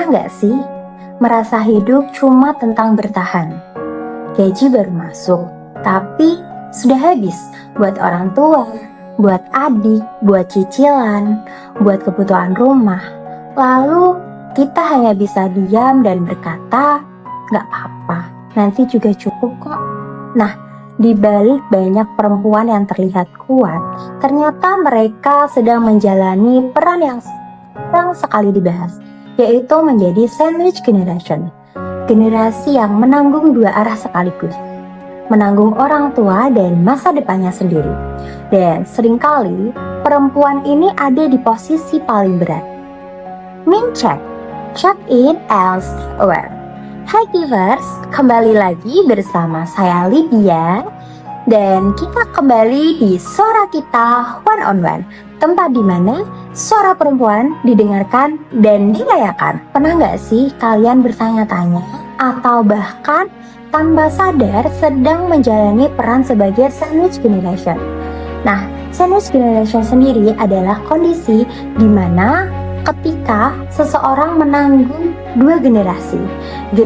Pernah nggak sih merasa hidup cuma tentang bertahan? Gaji baru masuk, tapi sudah habis buat orang tua, buat adik, buat cicilan, buat kebutuhan rumah. Lalu kita hanya bisa diam dan berkata, nggak apa-apa, nanti juga cukup kok. Nah, di balik banyak perempuan yang terlihat kuat, ternyata mereka sedang menjalani peran yang jarang sekali dibahas, yaitu menjadi sandwich generation. Generasi yang menanggung dua arah sekaligus, menanggung orang tua dan masa depannya sendiri. Dan seringkali perempuan ini ada di posisi paling berat. Check in and aware. Hai Givers, kembali lagi bersama saya Lydia. Dan kita kembali di Suara Kita One on One, tempat di mana suara perempuan didengarkan dan dirayakan. Pernah nggak sih kalian bertanya-tanya atau bahkan tanpa sadar sedang menjalani peran sebagai sandwich generation? Nah, sandwich generation sendiri adalah kondisi di mana ketika seseorang menanggung dua generasi di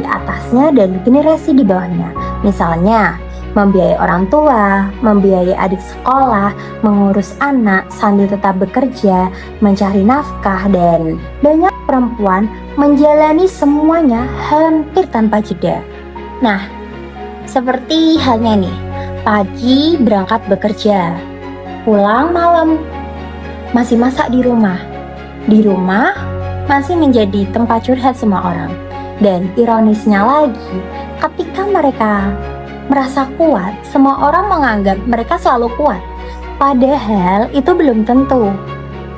atasnya dan generasi di bawahnya. Misalnya, membiayai orang tua, membiayai adik sekolah, mengurus anak sambil tetap bekerja, mencari nafkah, dan banyak perempuan menjalani semuanya hampir tanpa jeda. Nah, seperti halnya nih, pagi berangkat bekerja, pulang malam, masih masak di rumah masih menjadi tempat curhat semua orang. Dan ironisnya lagi, ketika mereka merasa kuat, semua orang menganggap mereka selalu kuat, padahal itu belum tentu.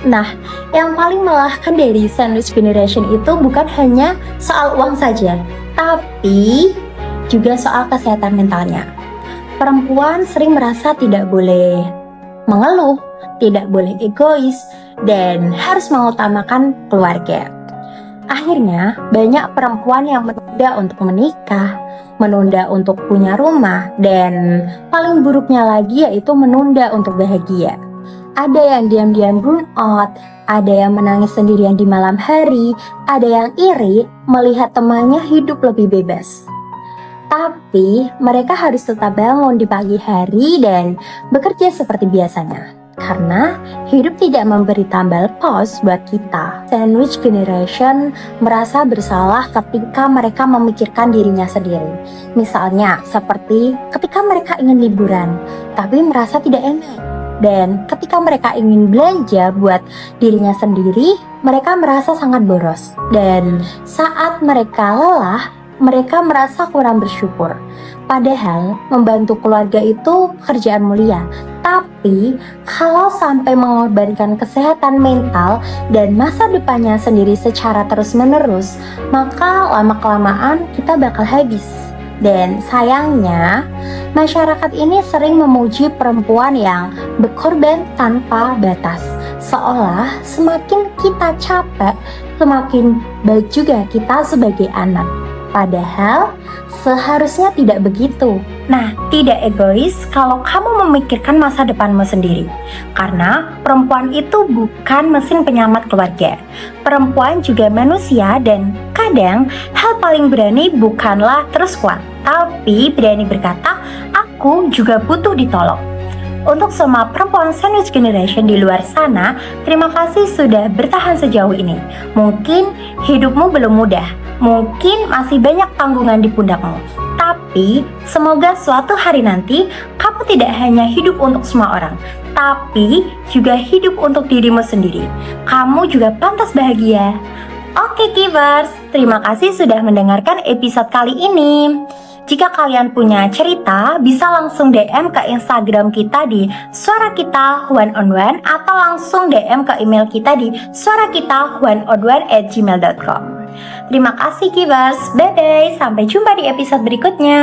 Nah, yang paling melelahkan dari sandwich generation itu bukan hanya soal uang saja, tapi juga soal kesehatan mentalnya. Perempuan sering merasa tidak boleh mengeluh, tidak boleh egois, dan harus mengutamakan keluarga. Akhirnya, banyak perempuan yang menunda untuk menikah, menunda untuk punya rumah, dan paling buruknya lagi yaitu menunda untuk bahagia. Ada yang diam-diam burn out, ada yang menangis sendirian di malam hari, ada yang iri melihat temannya hidup lebih bebas. Tapi mereka harus tetap bangun di pagi hari dan bekerja seperti biasanya. Karena hidup tidak memberi tambal pos buat kita. Sandwich generation merasa bersalah ketika mereka memikirkan dirinya sendiri. Misalnya seperti ketika mereka ingin liburan, tapi merasa tidak enak. Dan ketika mereka ingin belanja buat dirinya sendiri, mereka merasa sangat boros. Dan saat mereka lelah, mereka merasa kurang bersyukur. Padahal membantu keluarga itu pekerjaan mulia. Tapi kalau sampai mengorbankan kesehatan mental dan masa depannya sendiri secara terus-menerus, maka lama-kelamaan kita bakal habis. Dan sayangnya, masyarakat ini sering memuji perempuan yang berkorban tanpa batas. Seolah semakin kita capek, semakin baik juga kita sebagai anak. Padahal seharusnya tidak begitu. Nah, tidak egois kalau kamu memikirkan masa depanmu sendiri. Karena perempuan itu bukan mesin penyamat keluarga. Perempuan juga manusia dan kadang hal paling berani bukanlah terus kuat, tapi berani berkata, aku juga butuh ditolong. Untuk semua perempuan sandwich generation di luar sana, terima kasih sudah bertahan sejauh ini. Mungkin hidupmu belum mudah, mungkin masih banyak tanggungan di pundakmu. Tapi semoga suatu hari nanti kamu tidak hanya hidup untuk semua orang, tapi juga hidup untuk dirimu sendiri. Kamu juga pantas bahagia. Oke Givers, terima kasih sudah mendengarkan episode kali ini. Jika kalian punya cerita, bisa langsung DM ke Instagram kita di Suara Kita One on One atau langsung DM ke email kita di suarakita1on1@gmail.com. Terima kasih Givers, bye-bye, sampai jumpa di episode berikutnya.